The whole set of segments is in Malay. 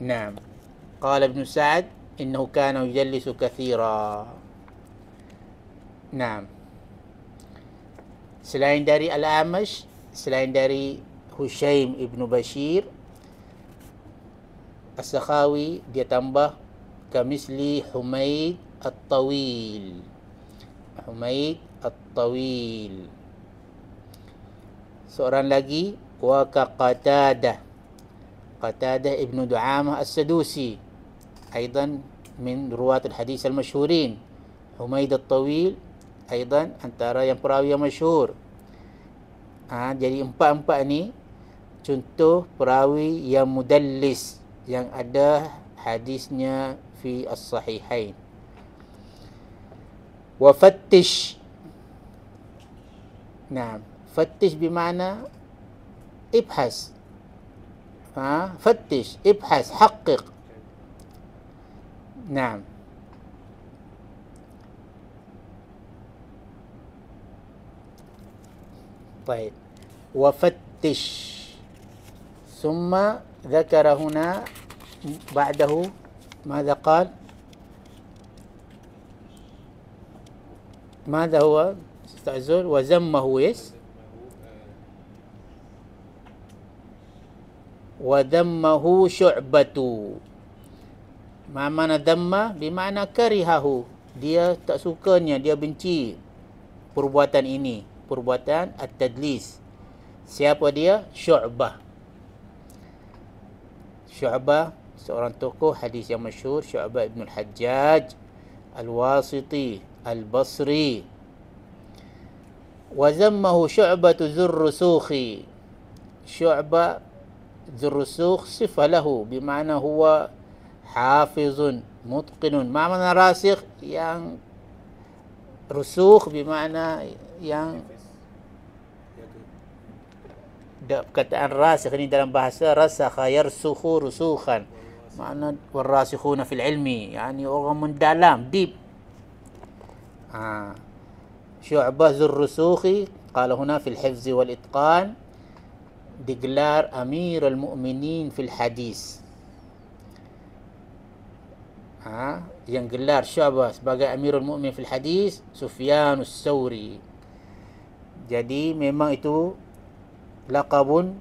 نعم. قال ابن سعد إنه كان يجلس كثيرا. نعم. Selain dari Al-Amash, selain dari Hushaim ibn Bashir, As-Sakhawi dia tambah kamisli Humaid At-Tawil. Humaid At-Tawil. Seorang lagi wa ka Qatadah. Qatadah ibn Du'amah As-Sadusi, أيضا من رواة الحديث المشهورين. Humaid At-Tawil أيضا antara yang perawi yang masyhur. Jadi empat-empat ni contoh perawi yang mudallis yang ada hadisnya fi as-sahihain. Wa fattish. Nah, fattish bermakna ibhas. Fattish, ibhas, haqiq. Nah. طيب. وفتش. ثم ذكر هنا بعده ماذا قال؟ ماذا هو استعزل وذمه وذمه شعبة. ما معنى ذمه؟ بمعنى كرهه. Dia tak sukanya, dia benci perbuatan ini, perbuatan at-tadlis. Siapa dia? Syu'bah. Syu'bah seorang tokoh hadis yang masyhur, Syu'bah ibn al-Hajjaj al-Wasiti al-Basri. Wa zammahu Syu'batu dzur-rusukhi. Syu'bah dzur-rusukh sifah lahu, bermakna huwa hafizun mutqinun. Makna rasikh yang rusukh bermakna yang perkataan rasikh ini dalam bahasa rasakha yarsukhu rusukhan, makna warasikhuna fil ilmi, yani orang mendalam, deep. Syu'bah dzur-rusukhi qala huna fil hifzi wal itqan, digelar Amirul Mu'minin fil hadis. Yang gelar Syu'bah sebagai Amirul Mu'minin fil hadis Sufyanus Tsauri. Jadi memang itu laqabun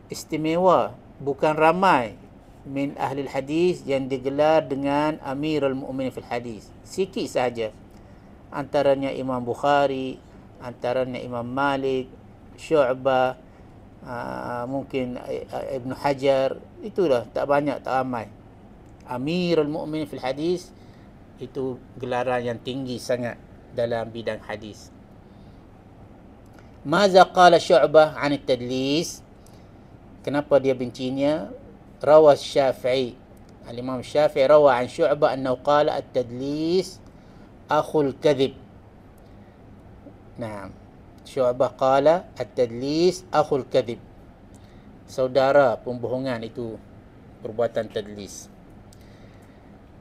istimewa, bukan ramai min ahli hadis yang digelar dengan Amirul Mu'minin fil hadis. Sikit sahaja, antaranya Imam Bukhari, antaranya Imam Malik, Syu'bah, mungkin Ibn Hajar. Itulah, tak banyak, tak ramai. Amirul Mu'minin fil hadis itu gelaran yang tinggi sangat dalam bidang hadis. Maza qala Syu'bah 'an at-tadlis? Kenapa dia bencinya? Rawa Syafi'i, al-Imam Syafi'i rawa 'an Syu'bah annahu qala at-tadlis akhul kadhib. Nah, Syu'bah qala at-tadlis akhul kadhib. Saudara pembohongan itu perbuatan tadlis.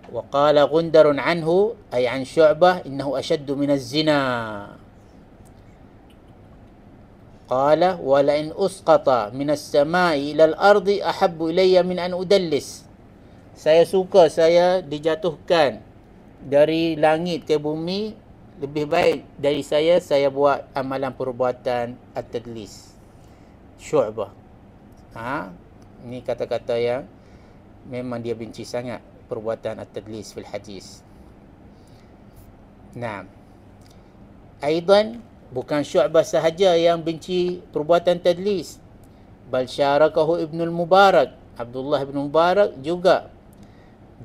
Wa qala Gundarun anhu ay an Syu'bah innahu ashaddu min az-zina. Qala wa la in usqata min as-sama'i ila al-ardi ahabbu ilayya min an udallis. Saya suka saya dijatuhkan dari langit ke bumi, lebih baik dari saya buat amalan perbuatan at-tadlis. Syu'bah. Ini kata-kata yang memang dia benci sangat, perbuatan at-tadlis fil hadis. Nah, aidan bukan Syu'bah sahaja yang benci perbuatan tadlis, bal syarakahu Ibnul Mubarak, Abdullah bin Mubarak juga.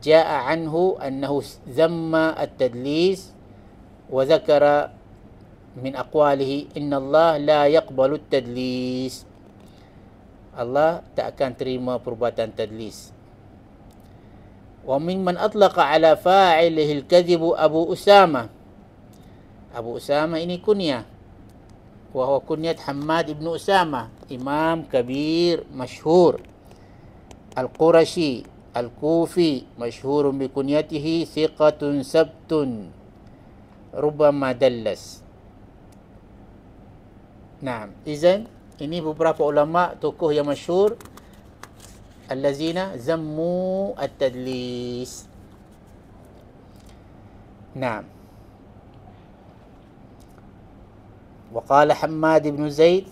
Ja'a anhu annahu zamma at-tadlis wa dzakara min aqwalihi inna Allah la yaqbalu at-tadlis. Allah tak akan terima perbuatan tadlis. Wa mimman atlaqa ala fa'ilihi al-kadhib Abu Usama. Abu Usama ini kunyah. Wa huwa kunyat Hammad ibn Usama, imam kabir masyhur al-Qurashi al-Kufi, masyhurun bi kunyatihi thiqatun sabtun rubbama dallas. Nah, izan ini beberapa ulama tokoh yang masyhur allazina zammu at-tadlis. Naam. Wa qala Hammad ibn Zaid,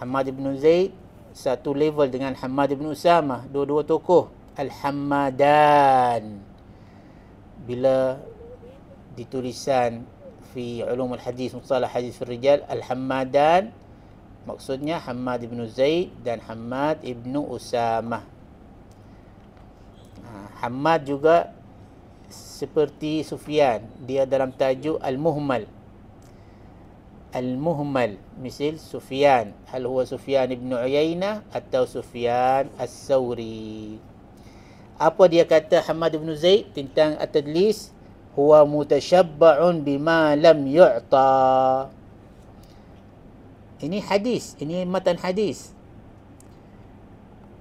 Hammad ibn Zaid satu level dengan Hammad ibn Usamah, dua-dua tokoh Al-Hammadan. Bila ditulisan fi ulumul hadis, mustalah hadis fi rijal, Al-Hammadan maksudnya Hammad ibn Zaid dan Hammad ibn Usamah. Hammad juga seperti Sufyan, dia dalam tajuk Al-Muhmal. Al-Muhmal misal Sufyan, hal huwa Sufyan ibn Uyainah atau Sufyan As-Sawri. Apa dia kata Hammad ibn Zaid tentang at-tadlis? Huwa mutasyabba'un bima lam yu'ta. Ini hadis, ini matan hadis.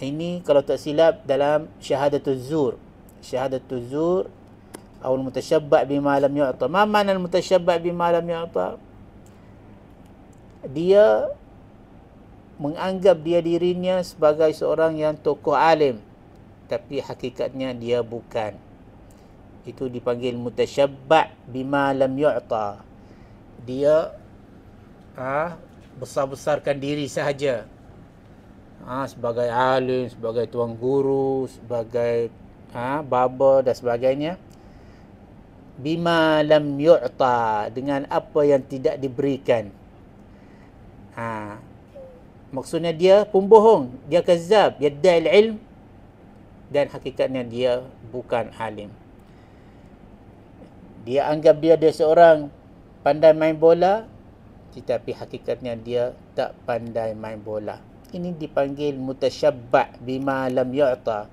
Ini kalau tak silap dalam Syahadatul Zur. Syahadatul Zur atau mutasyabbak bima lam yu'ta. Ma makna mutasyabbak bima lam yu'ta? Dia menganggap dirinya sebagai seorang yang tokoh alim, tapi hakikatnya dia bukan. Itu dipanggil mutasyabbak bima lam yu'ta. Dia besar-besarkan diri sahaja. Sebagai alim, sebagai tuan guru, sebagai baba dan sebagainya. Bima lam yu'ta, dengan apa yang tidak diberikan. Maksudnya dia pembohong, dia kazab, yadda'il ilm, dan hakikatnya dia bukan alim. Dia anggap dia seorang pandai main bola, tetapi hakikatnya dia tak pandai main bola. Ini dipanggil mutasyabbak bima lam yu'ta.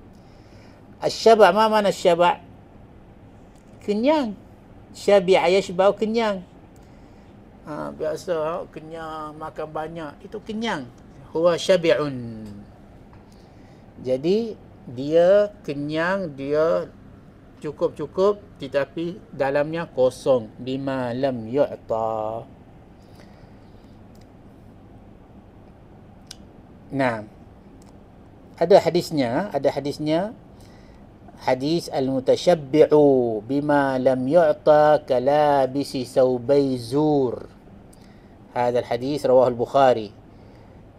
Asy-syaba', ma mana asy-syaba'? Kenyang. Syabi'a yashba'u, kenyang. Biasa kenyang, makan banyak, itu kenyang. Huwa syabi'un. Jadi dia kenyang, dia cukup-cukup, tetapi dalamnya kosong. Bima lam yu'ta. Nah, ada hadisnya hadis al-mutasyabbi'u bima lam yu'ta kalabisi thawbai zur. هذا الحديث رواه البخاري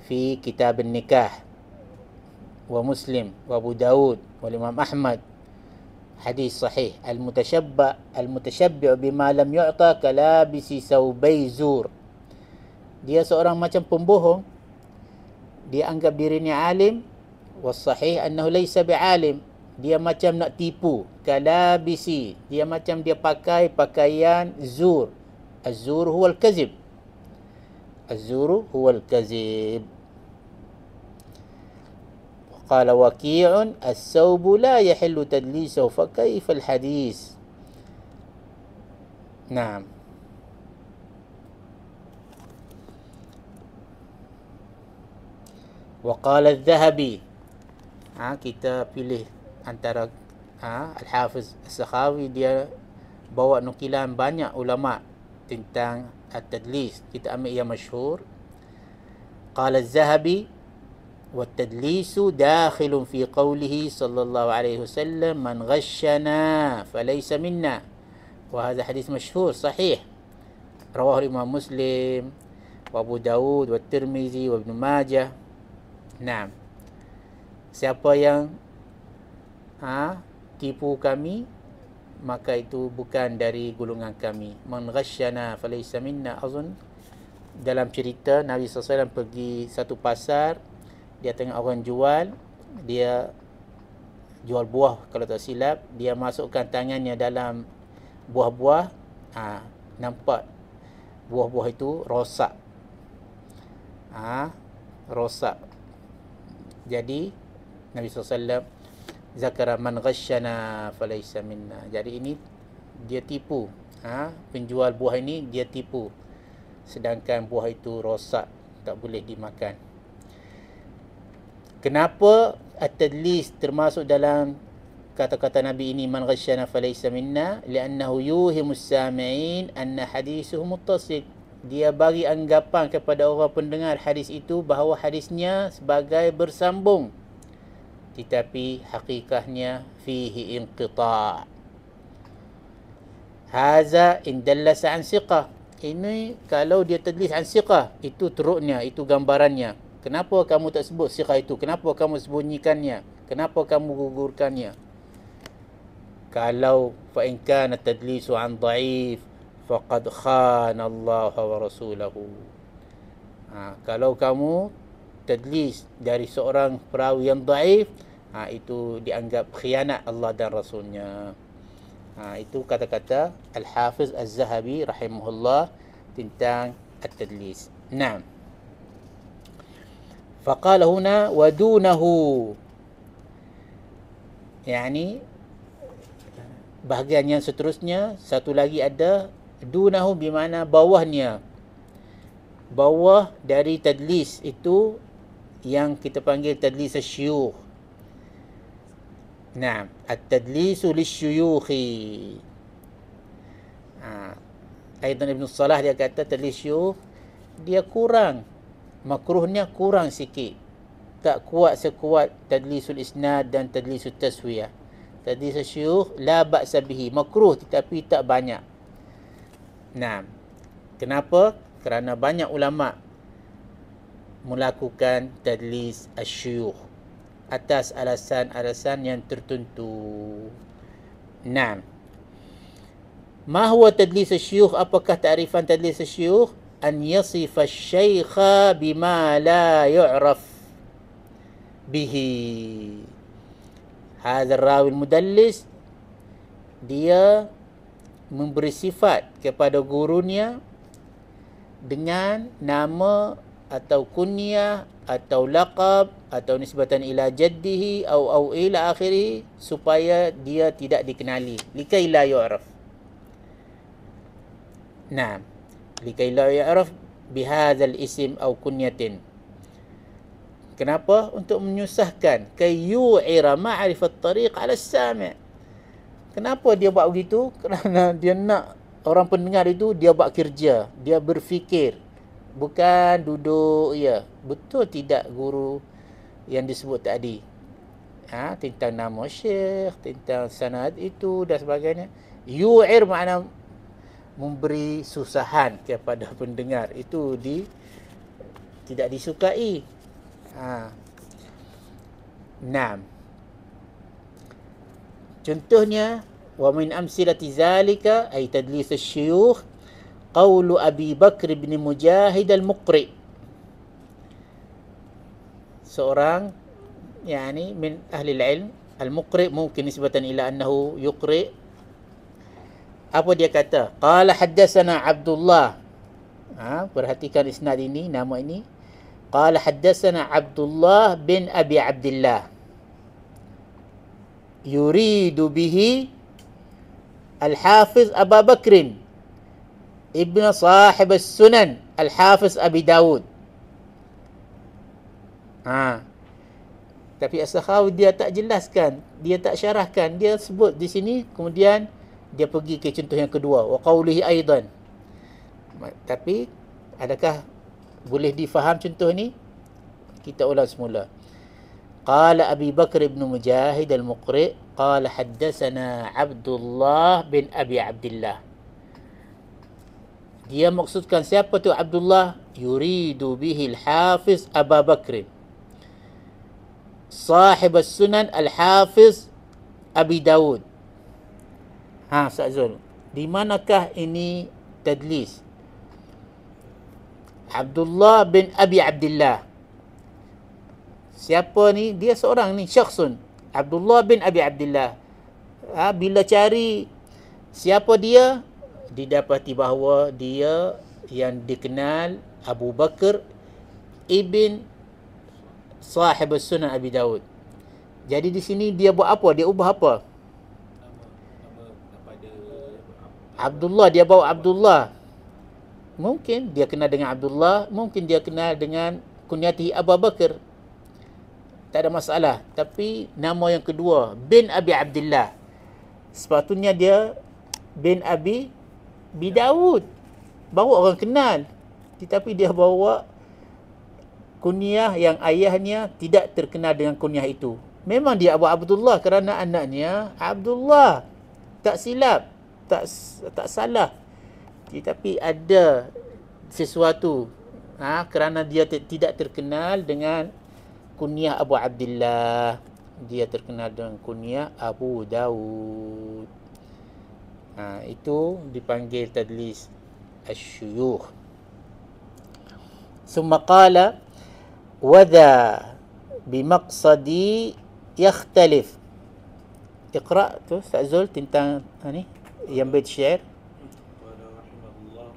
في كتاب النكاح ومسلم وابو داود والإمام أحمد. حديث صحيح. المتشبع بما لم يعطى كلابس ثوبي زور. Dia seorang macam pembohong. Dia anggap dirinya alim. Wasahih annahu laysa bi'alim. Dia macam nak tipu. Kalabisi. Dia macam dia pakai pakaian zur. Az-zur huwa al-kazib. Az-zuru huwa al-kazib. Qala Waqi'un as-sawbu la yahillu tadlisahu fa kayfa al-hadis. Naam. Wa qala al-Dhahabi. Kita pilih antara Al-Hafiz As-Sakhawi, dia bawa nukilan banyak ulama tentang at-tadlis. Kita ambil yang masyhur. Qala az-Zahabi wa at-tadlisu dakhilun fi qawlihi sallallahu alaihi wasallam man ghashana falaysa minna. Wa hadha hadis masyhur sahih. Rawahu Imam Muslim wa Abu Dawud wa Tirmizi wa Ibn Majah. Naam. Siapa yang tipu kami, maka itu bukan dari golongan kami. Man ghasyana falaysa minna. Azun dalam cerita Nabi SAW pergi satu pasar, dia tengok orang jual, dia jual buah kalau tak silap, dia masukkan tangannya dalam buah-buah, nampak buah-buah itu rosak. Rosak. Jadi Nabi SAW zakara man ghasyana falaysa minna. Jadi ini dia tipu. Penjual buah ini dia tipu, sedangkan buah itu rosak, tak boleh dimakan. Kenapa at-tadlis termasuk dalam kata-kata Nabi ini, man ghasyana falaysa minna? Li'annahu yuhimus sami'in anna hadithuhu muttasil. Dia bagi anggapan kepada orang pendengar hadis itu bahawa hadisnya sebagai bersambung. tetapi hakikahnya fihi inqita'. Haza in dallasa an siqah. Ini kalau dia tadlis an siqah, itu teruknya, itu gambarannya. Kenapa kamu tak sebut siqah itu? Kenapa kamu sembunyikannya? Kenapa kamu gugurkannya? Kalau fa in kana tadlisu an dhaif faqad khana Allah wa rasulahu. Kalau kamu tadlis dari seorang perawi yang dhaif, itu dianggap khianat Allah dan Rasulnya. Itu kata-kata Al-Hafiz Az-Zahabi rahimahullah tentang at-tadlis. Naam. Faqala huna wa dunahu. Yani bahagian yang seterusnya, satu lagi ada dunahu bermakna bawahnya. Bawah dari tadlis itu yang kita panggil tadlis asy-syuyukh. Naam, at-tadlisu lisyuyukhi. Aidan Ibn Salah dia kata tadlis syuyukh dia kurang, makruhnya kurang sikit. Tak kuat sekuat tadlisul isnad dan tadlisul taswiyah. Tadlis syuyukh la ba'sa bihi, makruh tetapi tak banyak. Naam. Kenapa? Kerana banyak ulama melakukan tadlis asy-syuyukh atas alasan-alasan yang tertentu. Naam. Ma huwa tadlis asy-syuyukh? Apakah ta'rifan tadlis asy-syuyukh? An yasifa asy-syaikha bima la yu'raf bihi. Hadha rawi mudallis, dia memberi sifat kepada gurunya dengan nama atau kunyah atau laqab atau nisbatan ila jaddihi au ila akhirih, supaya dia tidak dikenali, likai la yu'raf. Naam, likai la yu'raf bihadzal isim au kunyatin. Kenapa? Untuk menyusahkan, kay yu'ira ma'rifat tariq ala sami'. Kenapa dia buat begitu? Kerana dia nak orang pendengar itu dia buat kerja, dia berfikir, bukan duduk ya. Betul tidak guru yang disebut tadi? Tentang nama syekh, tentang sanad itu dan sebagainya. Yu'ir makna memberi susahan kepada pendengar. Itu tidak disukai. Naam. Contohnya, wa min amsilati zalika ay tadlis asy-syuyukh qaulu Abi Bakr bin Mujahid al-Muqri. Seorang yani min ahli al-ilm, al-Muqri mungkin nisbatan ila annahu yuqri. Apa dia kata? Qala haddatsana Abdullah. Perhatikan isnad ini, nama ini. Qala haddatsana Abdullah bin Abi Abdullah. Yuridu bihi Al-Hafiz Abu Bakr ibn sahib as-Sunan Al-Hafiz Abi Dawud. Tapi As-Sakhawi dia tak jelaskan, dia tak syarahkan, dia sebut di sini, kemudian dia pergi ke contoh yang kedua, wa qawlihi aidan. Tapi adakah boleh difaham contoh ni? Kita ulang semula. Qala Abi Bakr ibn Mujahid al-Muqri qala haddatsana Abdullah bin Abi Abdullah. Dia maksudkan siapa tu Abdullah? Yuridu bihi al-Hafiz Abu Bakr, sahib as-Sunan al-Hafiz Abi Dawud. Ustaz Zul, di manakah ini tadlis? Abdullah bin Abi Abdullah. Siapa ni? Dia seorang ni, syakhsun. Abdullah bin Abi Abdullah. Bila cari siapa dia, didapati bahawa dia yang dikenal Abu Bakr ibn sahib as-Sunan Abi Dawud. Jadi di sini dia buat apa? Dia ubah apa? Abdullah, dia bawa Abdullah. Mungkin dia kenal dengan Abdullah, mungkin dia kenal dengan kunyati Abu Bakr. Tak ada masalah. Tapi nama yang kedua, bin Abi Abdullah, sepatutnya dia bin Abi Dawud. Bawa orang kenal. Tetapi dia bawa kunyah yang ayahnya tidak terkenal dengan kunyah itu. Memang dia Abu Abdullah kerana anaknya Abdullah. Tak silap, tak salah. Tetapi ada sesuatu kerana dia tidak terkenal dengan kunyah Abu Abdullah, dia terkenal dengan kunyah Abu Daud. Itu dipanggil tadlis asy-syuyukh. ثم قال وذا بمقصدي يختلف. اقرأ tu Ustaz Zul tentang ni yang bait syair. قال رحمه الله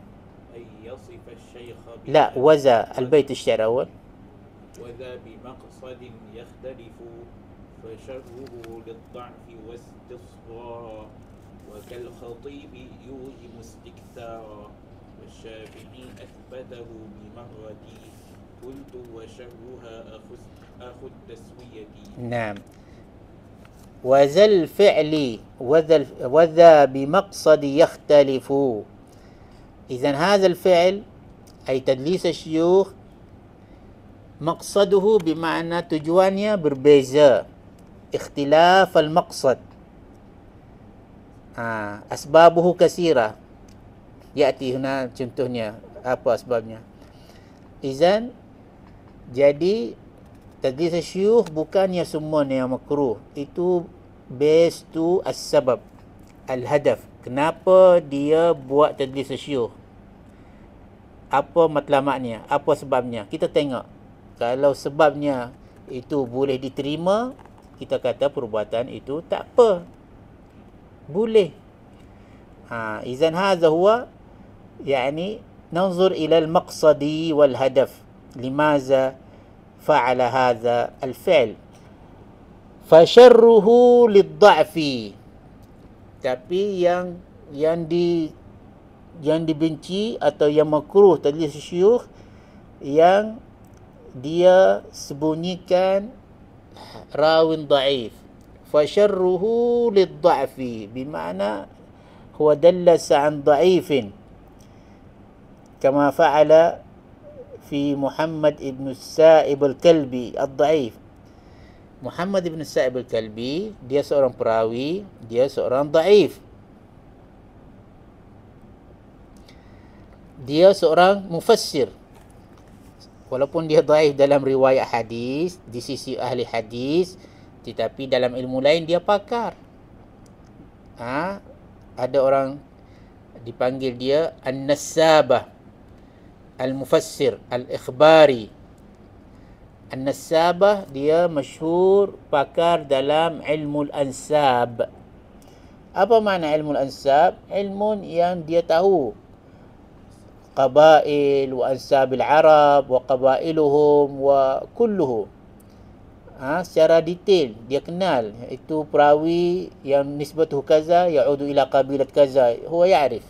أن يصف الشيخ لا وذا البيت الشعر أول. وذا بمقصد يختلف فشره للضعف واستصغارا وكالخطيب يوهم استكثارا والشافعي أثبته بمغردي قلت وشرها أخو التسوية. نعم. وذا الفعل وذا بمقصد يختلف. إذن هذا الفعل أي تدليس الشيوخ مقصده بمعنى tujuannya berbeza. اختلاف المقصد. أسبابه كثيرة. يأتي هنا contohnya apa sebabnya. Izan, jadi tadlis syuyukh bukannya semuanya yang makruh. Itu based to as-sabab, al-hadaf. Kenapa dia buat tadlis syuyukh? Apa matlamatnya? Apa sebabnya? Kita tengok. Kalau sebabnya itu boleh diterima, kita kata perbuatan itu tak apa. Boleh. Izan hadha huwa يعني ننظر إلى المقصد والهدف لماذا فعل هذا الفعل. فشره للضعف. Tapi yang dibenci atau yang makruh tadlis syuyukh yang dia sembunyikan rawin dhaif. Fasharruhu lid-dha'fi bima'na huwa dallasa an dha'ifin كما فعل في محمد ابن السائب الكلبي الضعيف. Muhammad ibn Sa'ib al-Kalbi, dia seorang perawi, dia seorang dhaif. Dia seorang mufassir. Walaupun dia dhaif dalam riwayat hadis, di sisi ahli hadis, tetapi dalam ilmu lain dia pakar. Ada orang dipanggil dia An-Nassabah, Al-Mufassir, Al-Ikhbari. An-Nassabah dia masyhur pakar dalam ilmu al-ansab. Apa makna ilmu al-ansab? Ilmu yang dia tahu qabail wa ansab al-arab wa qabailuhum wa kulluhu. Secara detail dia kenal itu perawi yang nisbatuhu kaza ya'udu ila qabilat kaza, huwa ya'rif.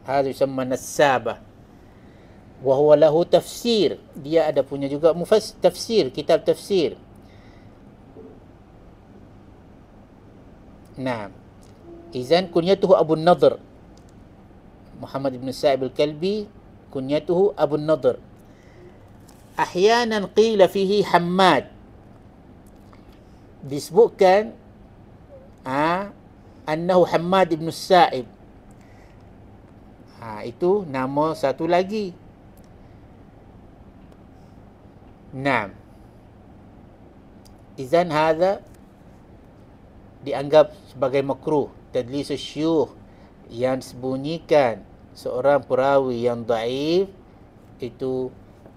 Hadha yusamma nassabah. Wa huwa lahu tafsir. Dia ada punya juga tafsir, kitab tafsir. Naam. Izan kunyatuhu Abu Nadhr. Muhammad ibn Sa'ib al-Kalbi kunyatuhu Abu Nadhr. Ahyanan qila fihi Hammad. Disebutkan annahu Hammad ibn Sa'ib. Itu nama satu lagi. Naam. Izan hadha dianggap sebagai makruh. Tadlis syuyukh yang sembunyikan seorang perawi yang dhaif itu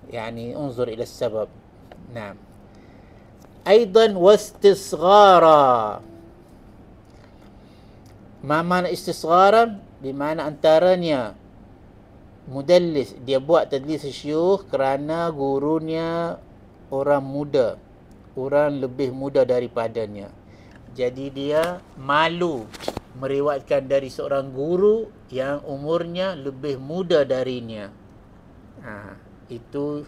yani unzur ila sebab. Naam. Aidan wastisghara. Ma makna istisghara? Di mana antaranya mudallis dia buat tadlis syuyukh kerana gurunya orang muda, orang lebih muda daripadanya. Jadi dia malu meriwayatkan dari seorang guru yang umurnya lebih muda darinya. Itu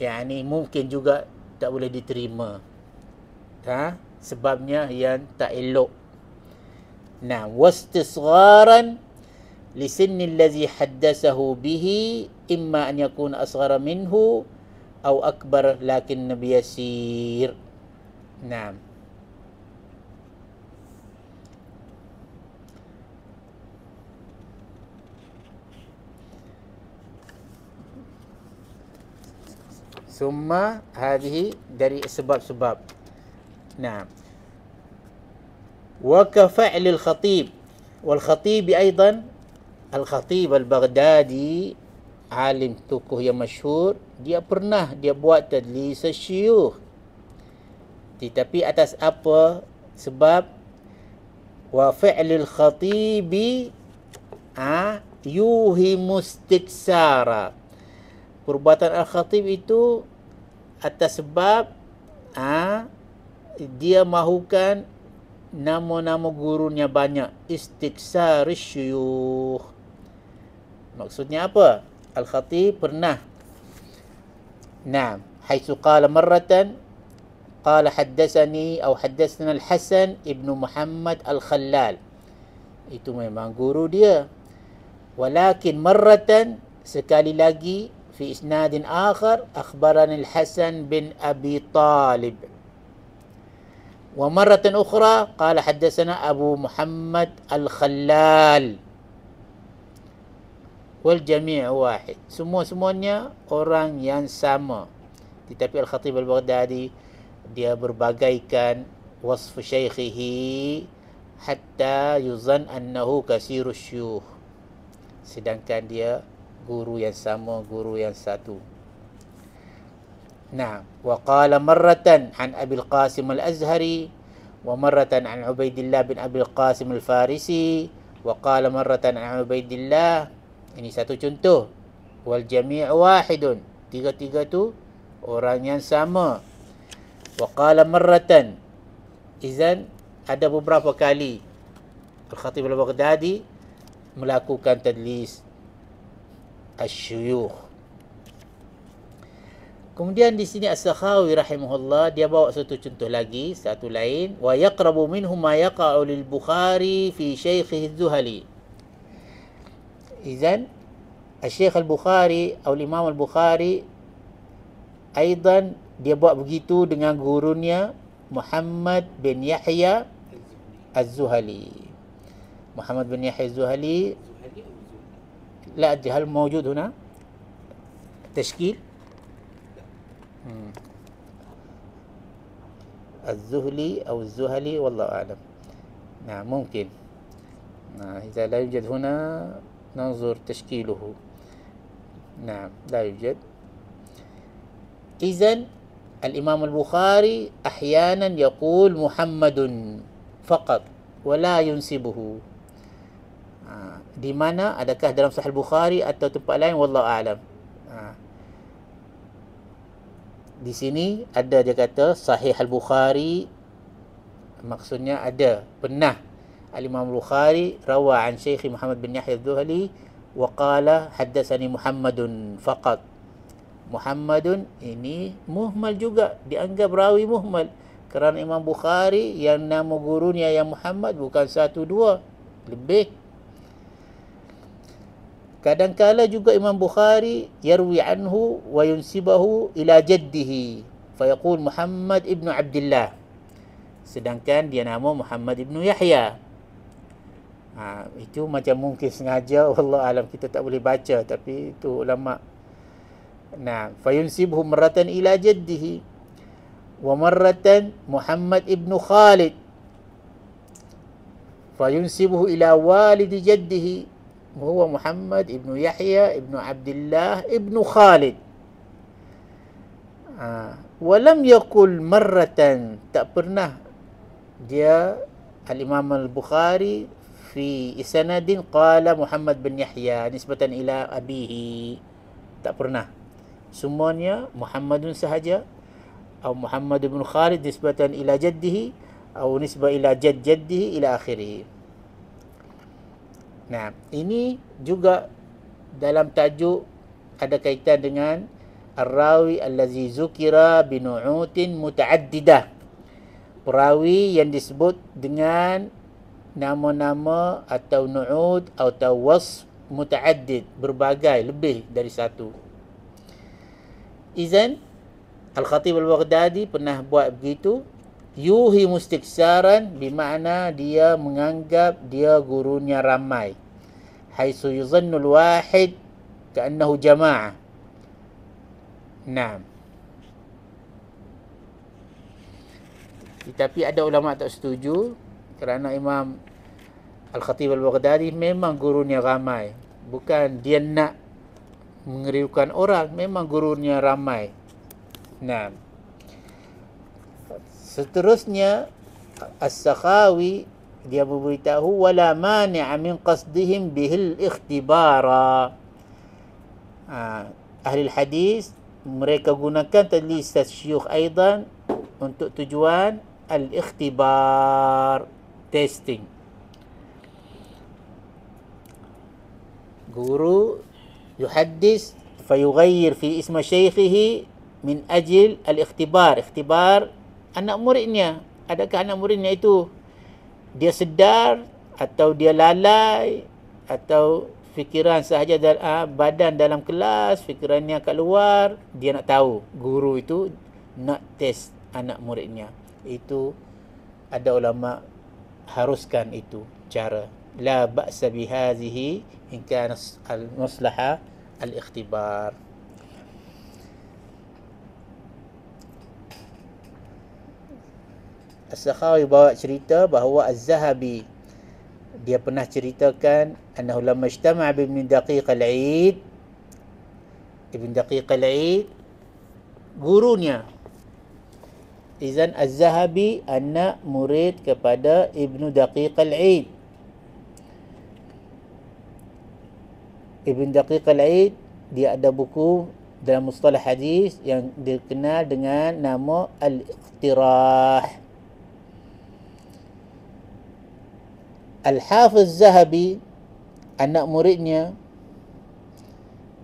yani mungkin juga tak boleh diterima. Sebabnya yang tak elok. Nah, wastisgharan لسن الذي حدثه به إما أن يكون أصغر منه أو أكبر لكن بيسير. Naam. Summa hadhihi dari sebab-sebab. Naam. Wa ka fa'lil khatib. Wal khatib aidan al-khatib al-Baghdadi, alim tokoh yang masyhur, dia buat tadlis syuyukh. Tetapi atas apa sebab? Wa fi'lil khatibi yuhimu istiksara. Perbuatan al-khatib itu atas sebab dia mahukan nama-nama gurunya banyak. Istiksar syuyukh. Maksudnya apa? Al-khatib pernah. Naam, haitsu qala marratan qala haddatsani atau haddatsana al-Hasan ibnu Muhammad al-Khallal. Itu memang guru dia. Walakin marratan, sekali lagi, fi isnadin akhar akhbarani al-Hasan bin Abi Talib. Wa marratan ukhra qala haddatsana Abu Muhammad al-Khallal. Wal jami' wahid. Semua-semuanya orang yang sama. Tetapi Al-Khatib Al-Baghdadi dia berbagaikan wasf syaikhihi hatta yuzan annahu kasirus syuyukh. Sedangkan dia guru yang sama, guru yang satu. Nah, wa qala marratan an Abil Qasim Al-Azhari wa marratan an Ubaidillah bin Abil Qasim Al-Farisi wa qala marratan an Ubaidillah. Ini satu contoh. Wal jami' wahidun. Tiga-tiga tu orang yang sama. Wa qala marratan. Izan ada beberapa kali Al-Khatib Al-Baghdadi melakukan tadlis asy-syuyukh. Kemudian di sini As-Sakhawi rahimahullah dia bawa satu contoh lagi, satu lain, wa yaqrabu minhu ma yaqa'u lil Bukhari fi syaikhihi Az-Zuhali. Izan Al-Syekh Al-Bukhari atau Imam Al-Bukhari aidan dia buat begitu dengan gurunya Muhammad bin Yahya Az-Zuhali. Muhammad bin Yahya Az-Zuhali لا أدري هل موجود هنا تشكيل الزهلي أو الزهلي والله أعلم. نعم ممكن. إذا لا يوجد هنا ننظر تشكيله. نعم لا يوجد. إذن الإمام البخاري أحيانا يقول محمد فقط ولا ينسبه. Di mana? Adakah dalam Sahih Bukhari atau tempat lain? Wallahu a'lam. Di sini ada dia kata Sahih Al-Bukhari, maksudnya ada pernah Al-Imam Bukhari rawa an Syekh Muhammad bin Yahya Az-Zuhali wa qala haddatsani Muhammadun faqat. Muhammadun ini muhmal juga, dianggap rawi muhmal kerana Imam Bukhari yang nama gurunya yang Muhammad bukan satu dua, lebih. Kadang-kala juga Imam Bukhari yarwi anhu wa yunsibahu ila jaddihi fayaqul Muhammad ibnu Abdullah, sedangkan dia nama Muhammad ibnu Yahya. Itu macam mungkin sengaja, wallahu alam, kita tak boleh baca, tapi itu ulama. Nah, fayunsibhu marratan ila jaddihi wa marratan Muhammad ibnu Khalid fayunsibhu ila walidi jaddihi huwa Muhammad ibnu Yahya ibnu Abdullah ibnu Khalid. Walam yakul marratan, tak pernah dia Al-Imam Al-Bukhari fi sanadin qala Muhammad bin Yahya nisbatan ila abihi, tak pernah. Semuanya Muhammadun sahaja, atau Muhammad bin Khalid nisbatan ila jaddihi, atau nisbah ila jaddihi ila akhirih. Nah, ini juga dalam tajuk ada kaitan dengan ar-rawi allazi zukira bi nu'utin muta'addidah. Perawi yang disebut dengan nama-nama atau nu'ud atau wasf muta'addid, berbagai, lebih dari satu. Izan Al-Khatib Al-Baghdadi pernah buat begitu yuhi mustiksaran bermakna dia menganggap dia gurunya ramai. Haitsu yuzannu al-wahid ka'annahu jama'ah. Naam. Tetapi ada ulama tak setuju kerana Imam Al-Khatib Al-Baghdadi memang gurunya ramai. Bukan dia nak mengeriukan orang, memang gurunya ramai. Naam. Seterusnya As-Sakhawi dia memberitahu wala mani'a min qasdihim bihil ikhtibara. Ahli hadis mereka gunakan tadlis syuyukh aidan untuk tujuan al-ikhtibar, testing. Guru yuhaddis fayughayyir fi isma syaikhihi min ajil al-ikhtibar. Ikhtibar anak muridnya. Adakah anak muridnya itu dia sedar atau dia lalai atau fikiran sahaja badan dalam kelas, fikirannya kat luar, dia nak tahu. Guru itu nak test anak muridnya. Itu ada ulama haruskan itu cara. La ba'sa bihadhihi in kana al-maslaha al-ikhtibar. As-Sakhawi bawa cerita bahawa Az-Zahabi dia pernah ceritakan annahu lamma ijtama'a bi Ibn Daqiq al-Eid, Ibn Daqiq al-Eid gurunya. Izan Az-Zahabi anak murid kepada Ibn Daqiq al-Eid. Ibn Daqiq al-Eid dia ada buku dalam mustalah hadis yang dikenal dengan nama Al-Iqtirah. Al-Hafiz Zahabi anak muridnya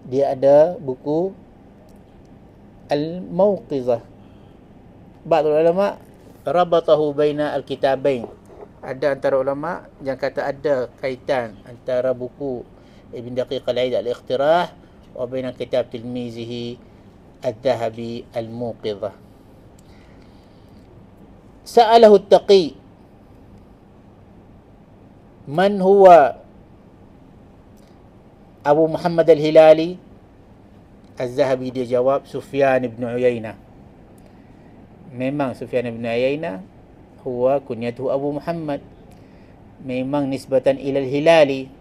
dia ada buku Al-Mawqizah. Ba'd ulama rabatahu baina al-kitabain. Ada antara ulama yang kata ada kaitan antara buku Ibn Daqiq al-Eid Al-Iqtirah wa baina kitab tilmizihi Al-Zahabi Al-Mawqizah. Sa'alahu at-Taqi man huwa Abu Muhammad al-Hilali. Az-Zahabi dia jawab Sufyan ibn Uyainah. Memang Sufyan ibn Uyainah huwa kunyatuhu Abu Muhammad, memang nisbatan ila al-Hilali.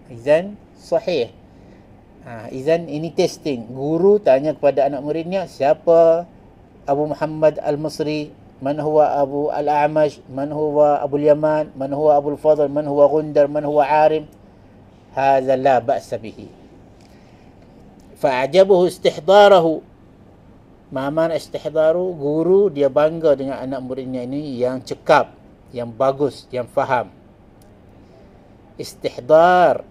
Izan sahih. Izan ini testing. Guru tanya kepada anak muridnya, siapa Abu Muhammad al-Masri, man huwa Abu al-A'mash, man huwa Abu al-Yaman, man huwa Abu al-Fadl, man huwa Gundar, man huwa Arim. Hadha la ba'sa bihi. Fa'ajabuhu istihdarahu. Mana istihdaru? Guru dia bangga dengan anak muridnya ini yang cekap, yang bagus, yang faham. Istihdar.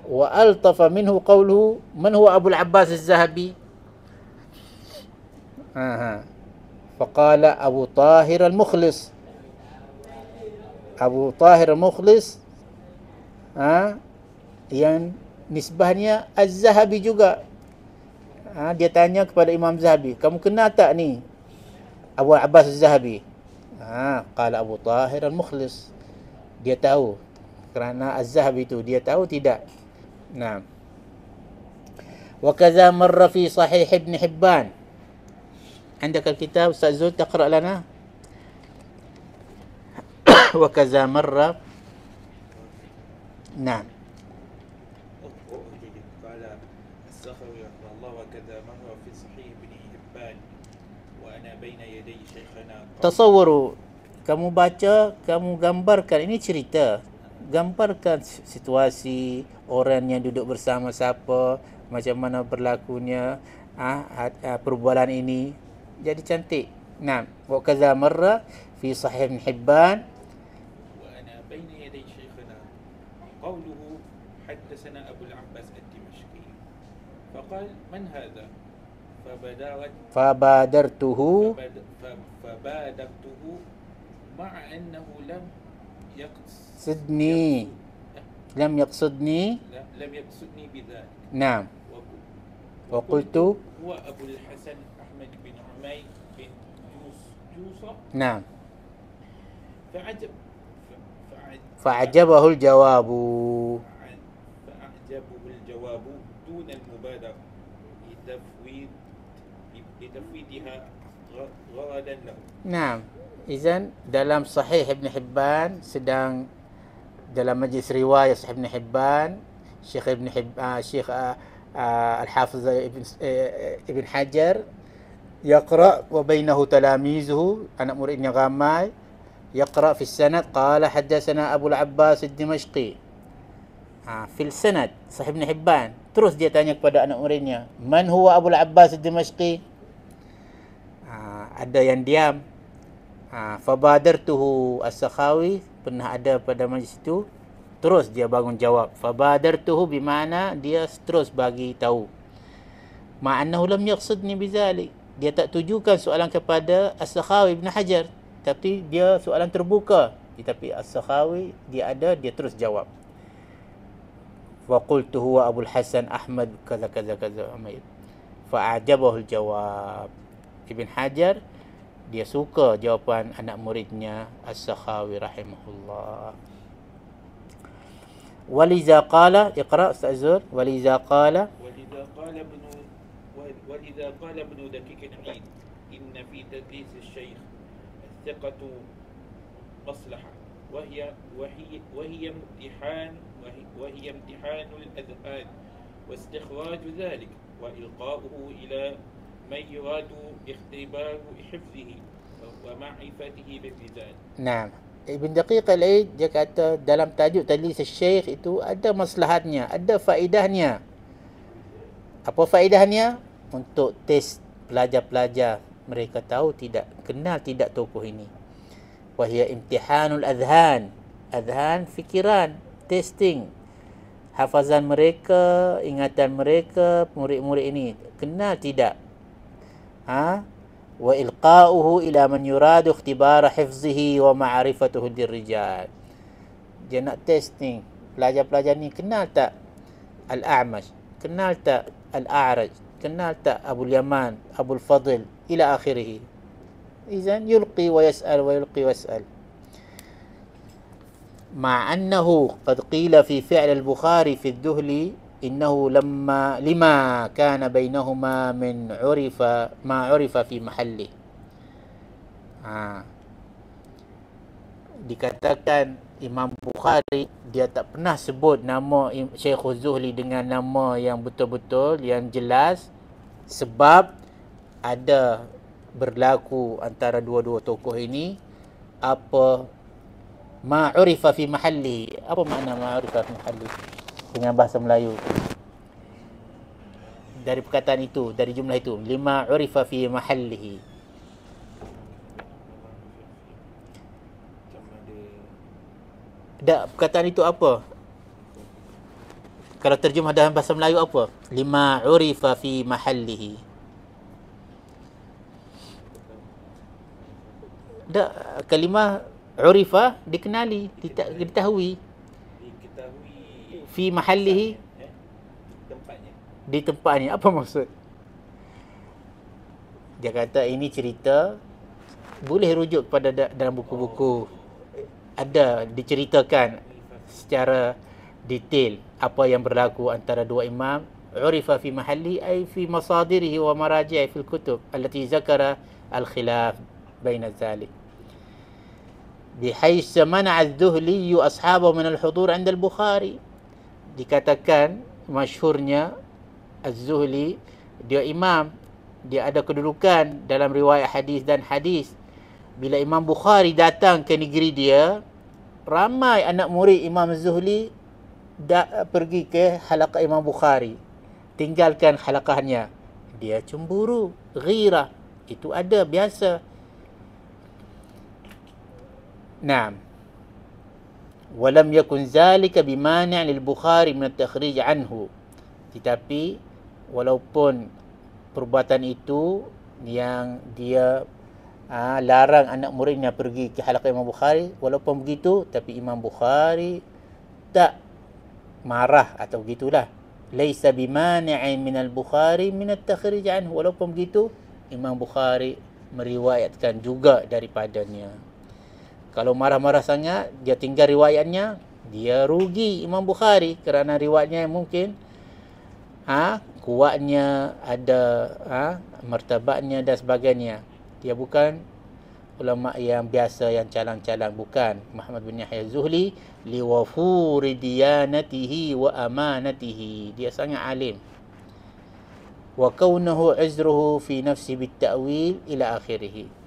Wa altafa minhu qawluhu man huwa Abu al-Abbas az-Zahabi. فقال أبو طاهر المخلص. Abu Tahir al-Mukhlis yang nisbahnya Az-Zahabi juga. Dia tanya kepada Imam Zahabi, kamu kenal tak ni Abu Abbas Az-Zahabi? Qala Abu Tahir al-Mukhlis. Dia tahu kerana Az-Zahabi itu dia tahu tidak. Nah. Wa kadza marra fi sahih Ibn Hibban. عندك الكتاب أستاذ زول تقرأ لنا؟ وكذا مرة. نعم. قال السخاوي رحمه الله وكذا مرة في صحيح ابن حبان وأنا بين يدي شيخنا. تصوروا, kamu baca, kamu gambarkan, ini cerita. Gambarkan situasi orang yang duduk bersama siapa, macam mana berlakunya perbualan ini. Jadi cantik. Nah, wa kaza marra fi sahih Ibn Hibban wa ana baina yaday shaykhina qawluhu haddathana Abu al-Abbas ad-Dimashqi faqal man hadha fabadartuhu ma'a annahu lam yaqsidni bidhalik. Naam. Wa qultu huwa Abu al-Hasan Ahmad bin Umay bin المجوس نعم. فعجب فأعجبه الجواب. فأعجبه الجواب دون المبالغة لتفويتها غرضا له. Naam. Izan dalam Sahih Ibn Hibban, sedang dalam majlis riwayat Sahih Ibn Hibban, Syekh Al-Hafiz Ibn Hajar yaqra wa bainahu talamizuhu, anak muridnya ramai, yaqra fi sanad qala haddatsana Abu Al-Abbas Ad-Dimashqi. Fil sanad Sahih Ibn Hibban, terus dia tanya kepada anak muridnya, man huwa Abu Al-Abbas Ad-Dimashqi? Ada yang diam. Fabadartuhu As-Sakhawi, pernah ada pada majlis itu, terus dia bangun jawab. Fabadartuhu bermakna dia terus bagi tahu. Ma'annahu lam yaqsidni bizalik, dia tak tujukan soalan kepada As-Sakhawi Ibn Hajar, tapi dia soalan terbuka. Tetapi As-Sakhawi dia ada, dia terus jawab. Wa qultu huwa Abul Hasan Ahmad kaza kaza kaza. Fa'ajabahu al-jawab. Ibn Hajar dia suka jawapan anak muridnya As-Sakhawi rahimahullah. Waliza qala, iqra Ustaz Zur. Waliza qala ابن دقيق العيد إن في تدليس الشيخ الثقة مصلحة وهي امتحان الأذهان واستخراج ذلك وإلقاؤه إلى من يراد اختبار حفظه ومعرفته بالميزان. Naam. Ibn Daqiq al-Aid dia kata dalam tajuk tadlis syekh itu ada maslahatnya, ada faedahnya. Apa faedahnya? Untuk test pelajar-pelajar, mereka tahu tidak, kenal tidak tokoh ini. Wahia imtihanul adhan. Adhan fikiran, testing hafazan mereka, ingatan mereka, murid-murid ini kenal tidak. Wa ilqa'uhu ila man yuradu ikhtibara hifzihi wa ma'rifatuhu lirrijal. Dia nak testing pelajar-pelajar ni kenal tak Al-A'mash, kenal tak Al-A'raj, kenal tak Abu Yaman, Abu Fadl ila akhirih. Izan yulqi wa yas'al wa yulqi wa yas'al. مع أنه قد قيل في فعل البخاري في الذهلي إنه لما كان بينهما من ما عرف في محله. Dikatakan Imam Bukhari dia tak pernah sebut nama Syekh Az-Zuhli dengan nama yang betul-betul, yang jelas, sebab ada berlaku antara dua-dua tokoh ini apa ma'urifa fi mahalli. Apa makna ma'urifa fi mahalli dengan bahasa Melayu? Dari perkataan itu, dari jumlah itu, lima urifa fi mahallihi. Tak, perkataan itu apa? Kalau terjemah dalam bahasa Melayu apa? Lima urifa fi mahallihi. Tak, kalimah urifa dikenali, diketahui. Fi mahallihi, di tempatnya. Apa maksud? Dia kata ini cerita boleh rujuk kepada dalam buku-buku, ada diceritakan secara detail apa yang berlaku antara dua imam. Urifa fi mahalli ay fi masadirihi wa maraji'i fil kutub allati zakara al-khilaf baina zalik. بحيث منع الذهلي أصحابه من الحضور عند البخاري. Dikatakan masyhurnya Az-Zuhli, dia imam, dia ada kedudukan dalam riwayat hadis dan hadis. Bila Imam Bukhari datang ke negeri dia, ramai anak murid Imam Az-Zuhli pergi ke halaqah Imam Bukhari, tinggalkan halaqahnya. Dia cemburu, ghirah, itu ada biasa. Naam. Walam yakun zalika bimani' lil Bukhari min at-takhrij anhu. Tetapi walaupun perbuatan itu yang dia larang anak muridnya pergi ke halaqah Imam Bukhari, walaupun begitu tapi Imam Bukhari tak marah atau begitulah. Laisa bimani'in min al-Bukhari min at-takhrij anhu. Walaupun begitu Imam Bukhari meriwayatkan juga daripadanya. Kalau marah-marah sangat, dia tinggal riwayatnya, dia rugi Imam Bukhari kerana riwayatnya mungkin kuatnya, ada martabatnya dan sebagainya. Dia bukan ulama yang biasa yang calang-calang, bukan. Muhammad bin Yahya Zuhli liwafuri diyanatihi wa amanatihi, dia sangat alim. Wa kaunahu uzruhu fi nafsi bit-ta'wil ila akhirih.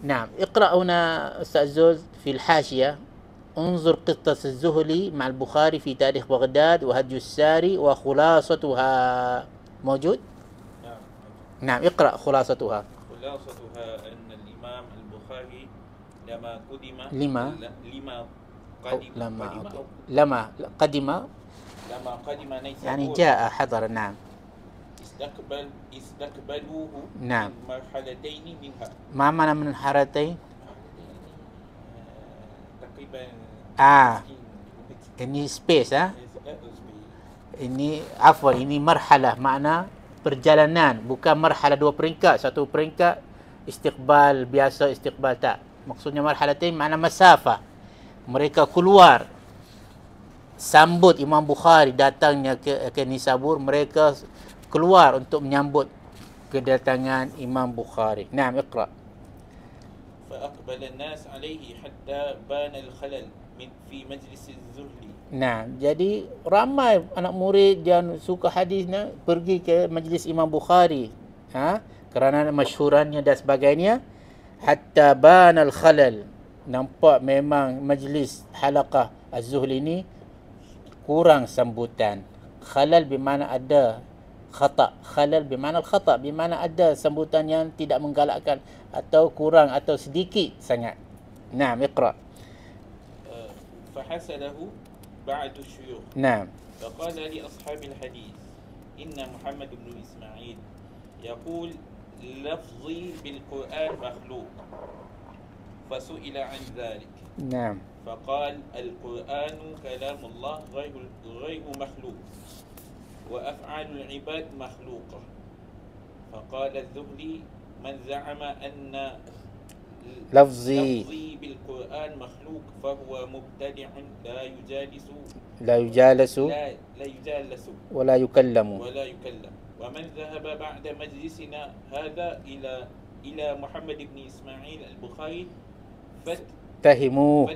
نعم اقرأ هنا أستاذ زوز في الحاشية انظر قصة الزهلي مع البخاري في تاريخ بغداد وهدي الساري وخلاصتها موجود؟ نعم اقرأ خلاصتها. خلاصتها أن الإمام البخاري لما قدم نيسابور يعني جاء حضر. نعم استقبلوه نعم من مرحلتين منها. ما معنى من مرحلتين؟ تقريبا ini space ini afwan, ini marhalah, makna perjalanan, bukan marhalah dua peringkat, satu peringkat istiqbal biasa, istiqbal tak. Maksudnya marhalatain makna masafah. Mereka keluar sambut Imam Bukhari datangnya ke Nisabur, mereka keluar untuk menyambut kedatangan Imam Bukhari. Naam, iqra. فأقبل الناس عليه حتى بان الخلل في مجلس الزهلي. Nah, jadi ramai anak murid yang suka hadis pergi ke majlis Imam Bukhari, kerana masyhurannya dan sebagainya. Hatta bana al-khalal, nampak memang majlis halaqah Az-Zuhli ini kurang sambutan. Khalal bermakna ada khata'. Khalal bermakna khata', bermakna ada sambutan yang tidak menggalakkan atau kurang atau sedikit sangat. Naam, iqra. فحسله بعض الشيوخ. نعم. فقال لأصحاب الحديث إن محمد بن إسماعيل يقول لفظي بالقرآن مخلوق، فسئل عن ذلك. نعم. فقال القرآن كلام الله غير مخلوق، وأفعال العباد مخلوقة. فقال الزهري من زعم أن لفظي بالقرآن مخلوق فهو مبتدع لا يجالس ولا يكلم. ومن ذهب بعد مجلسنا هذا إلى محمد بن إسماعيل البخاري فاتهموه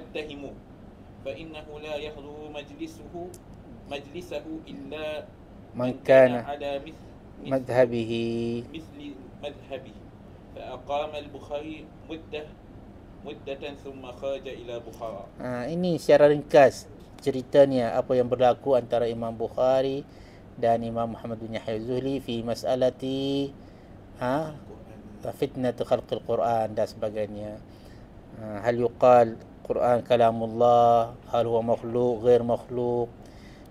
فإنه لا يحضر مجلسه إلا من كان على مذهبه. فأقام البخاري مدة ثم خرج إلى بخارى. Ini secara ringkas ceritanya apa yang berlaku antara Imam Bukhari dan Imam Muhammad bin Yahya Zuhli fi mas'alati fitnah khalqil Quran dan sebagainya. Hal yuqal Quran kalamullah, hal huwa makhluq, ghair makhluq.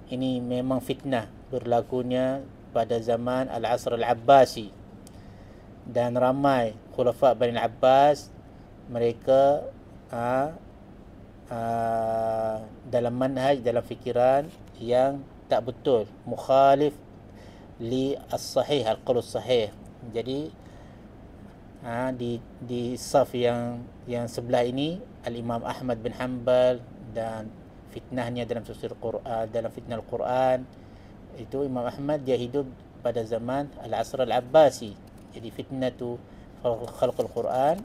Ini memang fitnah berlakunya pada zaman Al-Asr Al-Abbasi, dan ramai khulafa Bani Abbas mereka dalam manhaj, dalam fikiran yang tak betul, mukhalif li as-sahih, al-qaul sahih. Jadi di saf yang sebelah ini Al-Imam Ahmad bin Hanbal, dan fitnahnya dalam tafsir Quran, dalam fitnah Al-Quran itu Imam Ahmad dia hidup pada zaman Al-Asr Al-Abbasi. Jadi fitnah tu khalqul Quran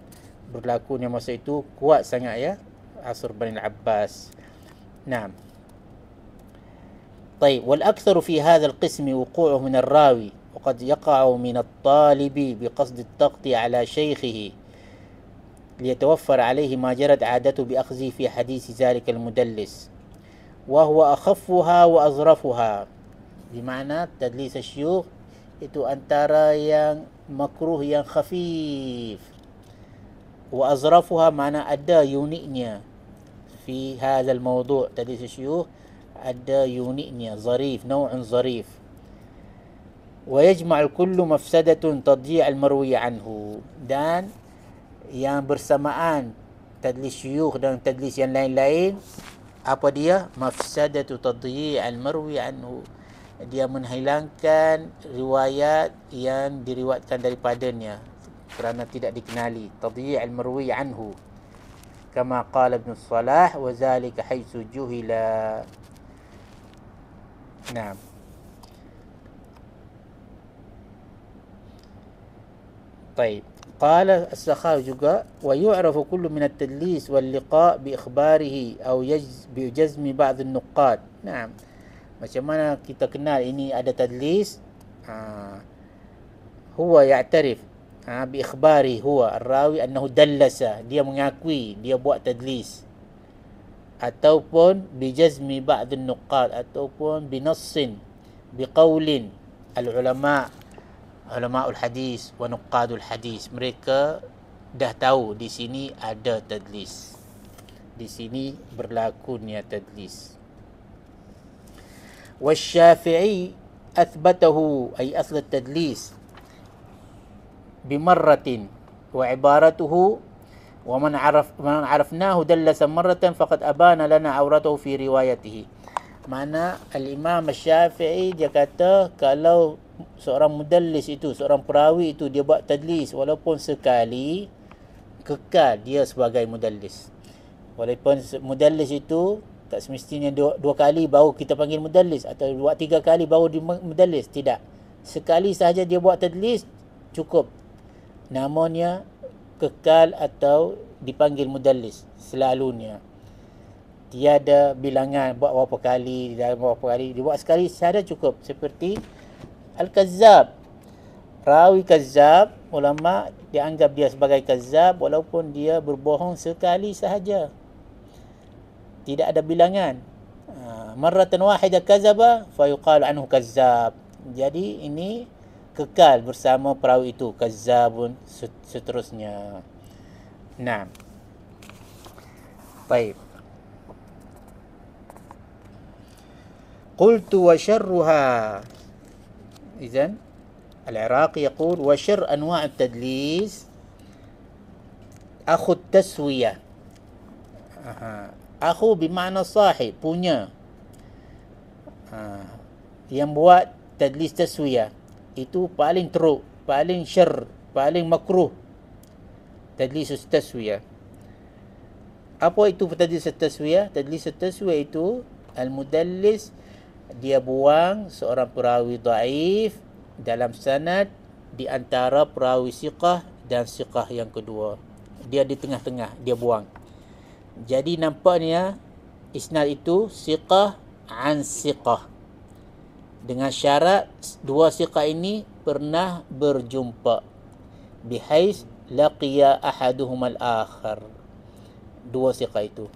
berlakunya masa itu kuat sangat ya, Asr Bani Abbas. Naam. طيب والأكثر في هذا القسم وقوعه من الراوي، وقد يقع من الطالب بقصد التغطية على شيخه ليتوفر عليه ما جرت عادته بأخذه في حديث ذلك المدلس، وهو أخفها وأظرفها. بمعنى تدليس الشيوخ itu antara yang makruh, yang khafif. Wa azrafuha mana ada uniknya. Fi hadzal mawdu' tadlis syuyukh ada uniknya, zarif, naw'un zarif. Wa yajma'u kullu mafsadatun tadji' al-marwi anhu. Dan yang bersamaan tadlis syuyukh dan tadlis yang lain-lain, apa dia? Mafsadatu tadji' al-marwi anhu. Dia menghilangkan riwayat yang diriwayatkan daripadanya. kerana tidak dikenali. Tadyi' al-marwi anhu kama qala Ibn Salah wa zalika haitsu juhila. Naam. طيب قال السخاوي juga ويعرف كل من التدليس واللقاء بإخباره أو بجزم بعض النقاد. نعم. Macam mana kita kenal ini ada tadlis? Huwa ya'tarif biikhbari huwa ar-rawi annahu dallasa, dia mengakui dia buat tadlis, ataupun bijazmi ba'd an-nuqad, ataupun binassin biqaulin al-ulama ulamaul hadis wa nuqadul hadis, mereka dah tahu di sini ada tadlis, di sini berlaku niat tadlis. Wasyafi'i athbatahu ay asl at-tadlis bimarratin wa ibaratuhu wa man arafnahu dallasa marratan faqad abana lana awratahu fi riwayatihi. Mana al-Imam Syafi'i dia kata kalau seorang mudallis itu, seorang perawi itu dia buat tadlis walaupun sekali, kekal dia sebagai mudallis. Walaupun mudallis itu tak semestinya dua kali baru kita panggil mudallis, atau 2-3 kali baru dia mudallis. Tidak, sekali sahaja dia buat tadlis cukup, namanya kekal atau dipanggil mudallis selalunya. Tiada bilangan buat berapa kali, dia buat sekali sahaja cukup. Seperti Al-Kazzab, rawi Kazzab, ulama dianggap dia sebagai Kazzab walaupun dia berbohong sekali sahaja, tidak ada bilangan. Marratan wahida kazaba fa yuqalu anhu Kazzab. Jadi ini kekal bersama perawi itu, Kazzabun, seterusnya. Nah, baik. Qultu wa syarruha. إذن العراقي يقول وشر أنواع التدليس أخو التسوية. أخو بمعنى صاحب, punya. Yang buat tadlis taswiyah itu paling teruk, paling syar, paling makruh. Tadlis taswiyah. Apa itu tadlis taswiyah? Tadlis taswiyah itu al-mudallis dia buang seorang perawi dhaif dalam sanad di antara perawi siqah dan siqah yang kedua. Dia di tengah-tengah, dia buang. Jadi nampaknya isnad itu siqah an siqah, dengan syarat dua siqah ini pernah berjumpa, bihais laqiya ahaduhum al-akhar. Dua siqah itu.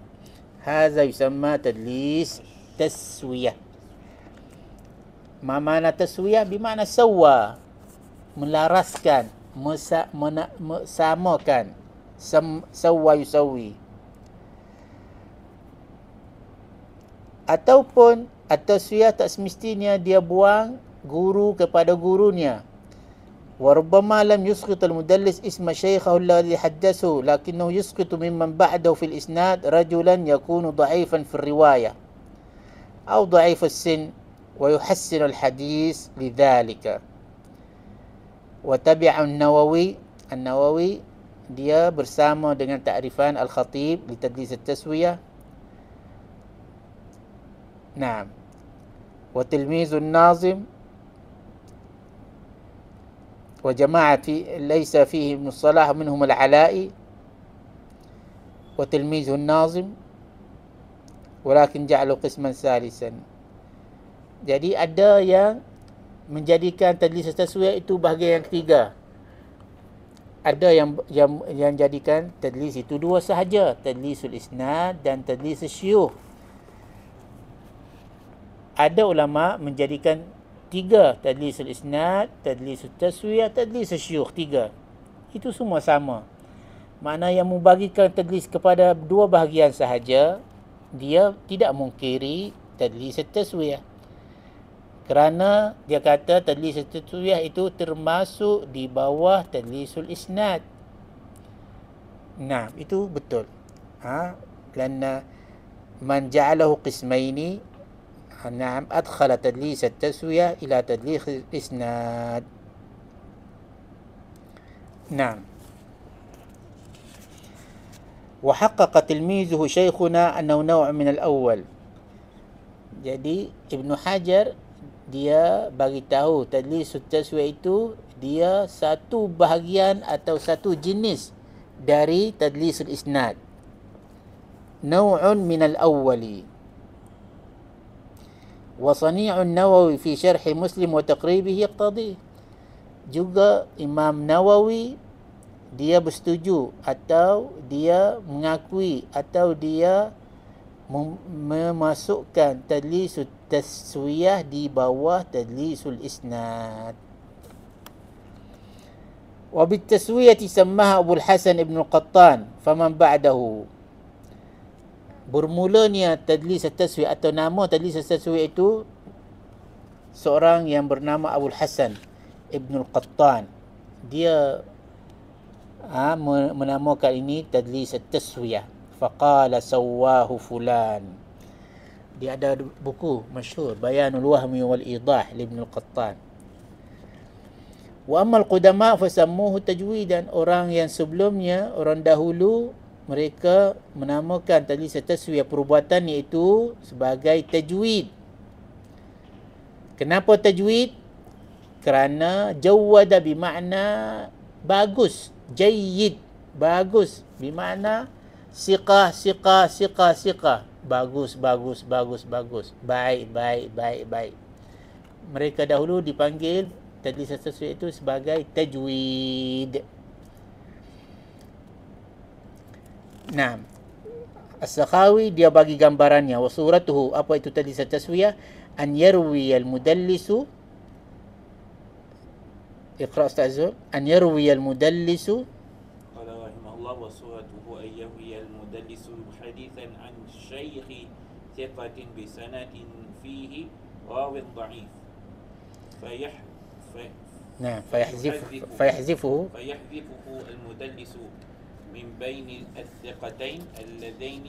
Hadza yusamma tadlis taswiyah. Mana taswiyah bermakna sawa, melaraskan, samakan, sawa yusawi. Ataupun at-taswiyah tak semestinya dia buang guru kepada gurunya. Warubbama lam yusqit al-mudallis isma shaykhahu alladhi haddathahu lakinnahu yusqitu mimman ba'dahu fil isnad rajulan yakunu dha'ifan fi riwayah aw dha'if as-sin ويحسن الحديث لذلك. وتبع النووي dia bersama dengan ta'rifan al-Khatib li tadlis at-taswiyah. Naam. Wa tilmiz an-Nazim wa jama'ati laysa fihi Ibn Salah minhum al-Ala'i wa tilmiz an-Nazim walakin ja'alu qisman salisan. Jadi ada yang menjadikan tadlis taswiyah itu bahagian yang ketiga. Ada yang jadikan tadlis itu dua sahaja, tadlisul isnad dan tadlis syuyukh. Ada ulama menjadikan tiga, tadlisul isnad, tadlisul taswiyah, tadlis syuyukh, tiga. Itu semua sama. Makna yang membagikan tadlis kepada dua bahagian sahaja, dia tidak mungkiri tadlis taswiyah. Kerana dia kata tadlis taswiyah itu termasuk di bawah tadlisul isnad. Nah, itu betul. Kerana man ja'alahu qismaini, na'am, adkhala tadlis taswiyah ila tadlis isnad. Naam. وحقق تلميذه شيخنا أنه نوع من الأول. Jadi Ibn Hajar dia bagi tahu tadlis taswiyah itu dia satu bahagian atau satu jenis dari tadlis isnad. Naw'un min al-awwali. Wa sani' an-Nawawi fi syarh Muslim wa taqribih yaqtadi. Juga Imam Nawawi dia bersetuju atau dia mengakui atau dia memasukkan tadlisul taswiyah di bawah tadlisul isnad. Wa bit taswiyati sammaha Abu Hasan Ibn Qattan faman ba'dahu. Bermulanya tadlis taswiyah atau nama tadlis taswiyah itu seorang yang bernama Abu Hasan Ibn Qattan. Dia menamakan ini tadlis at-taswiyah. Faqala sawahu fulan. Dia ada buku masyhur Bayanul Wahmi wal Idah li Ibn al-Qattan. Wa amma al-qudama fasammuhu tajwidan. Orang yang sebelumnya, orang dahulu, mereka menamakan tadlis at-taswiyah perbuatan iaitu sebagai tajwid. Kenapa tajwid? Kerana jawwada bermakna bagus. Jayyid, bagus, bermakna siqah, siqah, siqah, siqah, bagus, bagus, bagus, bagus, baik, baik, baik, baik. Mereka dahulu dipanggil tadlis taswiyah itu sebagai tajwid. Nah, As-Sakhawi dia bagi gambarannya. Wa suratuhu, apa itu tadlis taswiyah? An yarwi al-mudallisu, اقرأ أستاذ زول. أن يروي المدلس قال رحمه الله وصورته أن يروي المدلس حديثا عن شيخ ثقة بسند فيه راو ضعيف فيحذفه المدلس من بين الثقتين اللذين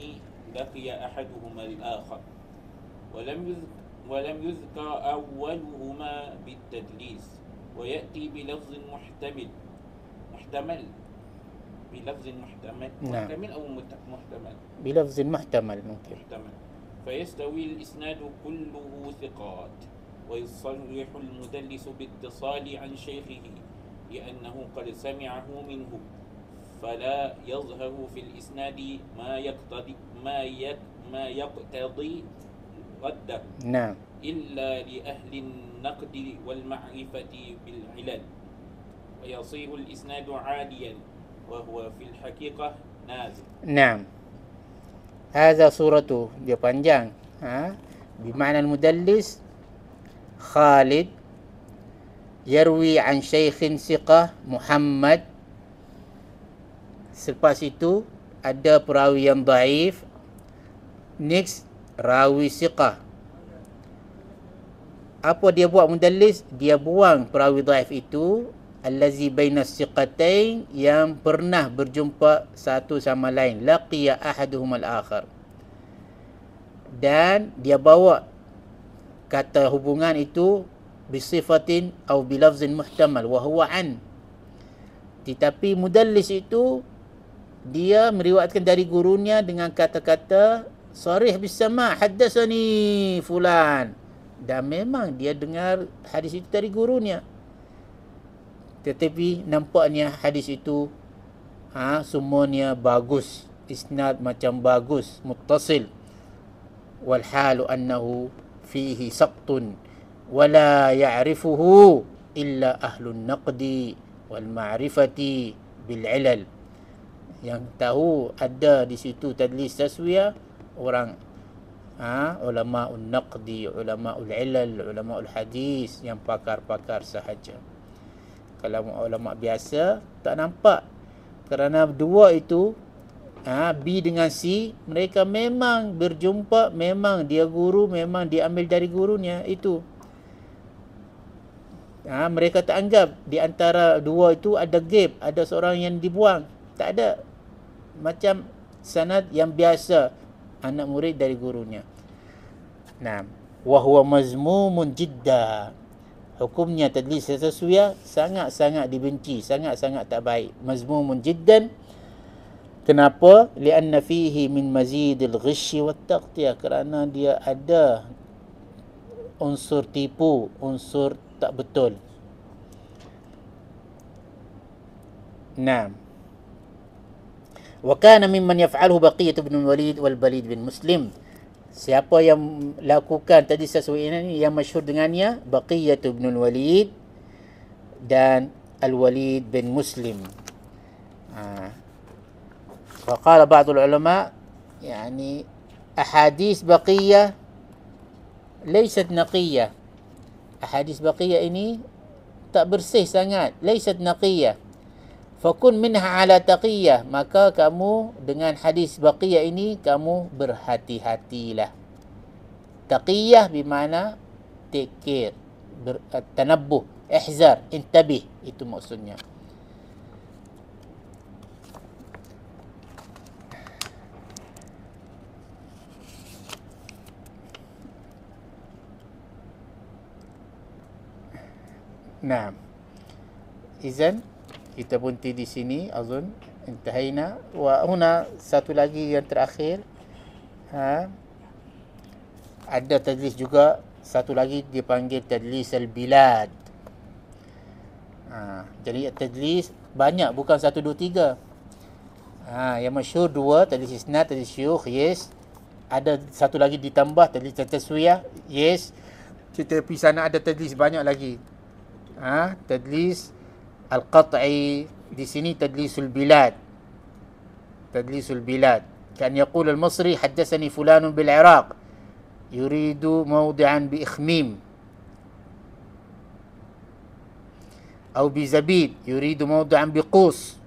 لقي أحدهما الآخر ولم يذكر أولهما بالتدليس ويأتي بلفظ محتمل بلفظ محتمل محتمل أو محتمل بلفظ محتمل ممكن محتمل فيستوي الإسناد كله ثقات ويصرح المدلس باتصال عن شيخه لأنه قد سمعه منه فلا يظهر في الإسناد ما يقتضي رده. نعم. إلا لأهل النقد والمعرفة بالعلل ويصير الإسناد عاليا وهو في الحقيقة نازل. نعم. هذا صورته dia panjang. بمعنى المدلس خالد يروي عن شيخ ثقة محمد. Selepas itu ada perawi yang dhaif. Next, rawi thiqah. Apa dia buat mudallis? Dia buang perawi dhaif itu, allazi baina thiqatain, yang pernah berjumpa satu sama lain, laqiya ahaduhum al-akhar, dan dia bawa kata hubungan itu bisifatin atau bilafzin muhtamal wa huwa an. Tetapi mudallis itu dia meriwayatkan dari gurunya dengan kata-kata sarih bis-sama', haddatsani fulan, dan memang dia dengar hadis itu dari gurunya, tetapi nampaknya hadis itu semuanya bagus, isnad macam bagus, muttasil, wal halu annahu fihi saqtun wala ya'rifuhu illa ahlun naqdi wal ma'rifati bil ilal. Yang tahu ada di situ tadlis taswiyah orang ulama' naqdi, ulama' ilal, ulama' hadis, yang pakar-pakar sahaja. Kalau ulama' biasa tak nampak, kerana dua itu B dengan C, mereka memang berjumpa, memang dia guru, memang dia ambil dari gurunya itu. Mereka tak anggap di antara dua itu ada gap, ada seorang yang dibuang. Tak ada. Macam sanad yang biasa, anak murid dari gurunya. Nah, wa huwa mazmumun jidda. Hukumnya tadlis taswiyah sangat-sangat dibenci, sangat-sangat tak baik. Mazmumun jiddan. Kenapa? Lianna fihi min mazidil ghishi wat taqtiyah, kerana dia ada unsur tipu, unsur tak betul. Naam. Wa kana mimman yaf'aluhu Baqiyah bin Walid wal Balid bin Muslim. Siapa yang lakukan tadlis taswiyah ini, yang masyhur dengannya Baqiyah bin Walid dan Al-Walid bin Muslim. وقال بعض العلماء يعني أحاديث بقية ليست نقية. أحاديث بقية ini tak bersih sangat, ليست نقية. فكن منها على تقية, maka kamu dengan hadis baqiyah ini kamu berhati-hatilah. Taqiyah bermakna take care, tanabbuh, ihzar, intabih, itu maksudnya. Nah, izan kita berhenti di sini. Azun intahaina. Wa huna satu lagi yang terakhir. Ada tadlis juga, satu lagi dipanggil tadlis al-bilad. Jadi tadlis banyak, bukan 1, 2, 3. Yang masyhur 2, tadlis isnad, tadlis syuyukh, yes. Ada satu lagi ditambah, tadlis taswiyah, yes. Kita pergi sana ada tadlis banyak lagi. Tadlis al-qat'i, di sini tadlisul bilad. Tadlisul bilad. Kan yaqul al-Masri haddatsani fulanun bil Iraq yuridu mawdi'an bi Ikhmim, atau bi Zabid yuridu mawdi'an bi Qus,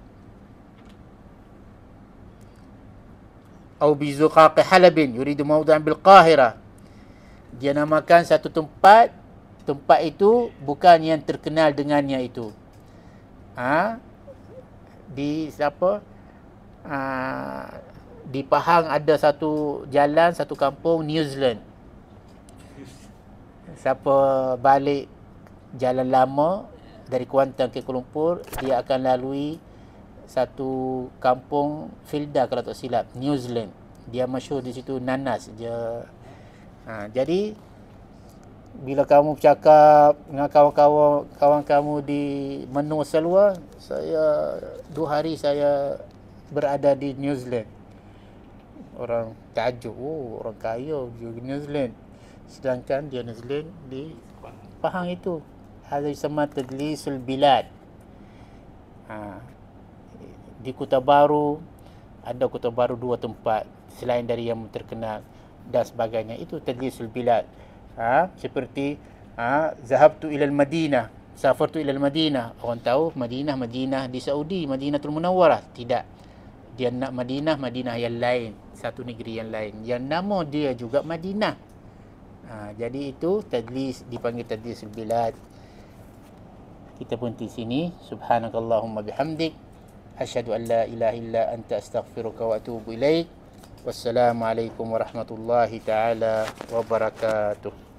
atau bi Zuqaq Halabin yuridu mawdi'an bil Qahirah. Dia namakan satu tempat, tempat itu bukan yang terkenal dengannya itu. Di siapa? Di Pahang ada satu jalan, satu kampung New Zealand. Siapa balik jalan lama dari Kuantan ke Kuala Lumpur, dia akan lalui satu kampung Filda kalau tak silap, New Zealand. Dia masyhur di situ nanas dia. Jadi bila kamu bercakap dengan kawan kamu di Menua Selwa, saya 2 hari saya berada di New Zealand. Orang takjub, orang kaya di New Zealand. Sedangkan dia New Zealand di Pahang itu. Hadza yusamma tadlisul bilad. Di Kota Baru, ada Kota Baru 2 tempat selain dari yang terkenal dan sebagainya. Itu tadlisul bilad. Seperti zahabtu ilal Madinah, safartu ilal Madinah. Orang tahu Madinah di Saudi, Madinatul Munawwarah. Tidak, dia nak Madinah yang lain, satu negeri yang lain yang nama dia juga Madinah. Jadi itu tadlis, dipanggil tadlisul bilad. Kita berhenti sini. Subhanakallahumma bihamdik, asyhadu an la ilaha illa anta, astaghfiruka wa atubu ilaik. Wassalamualaikum warahmatullahi taala wabarakatuh.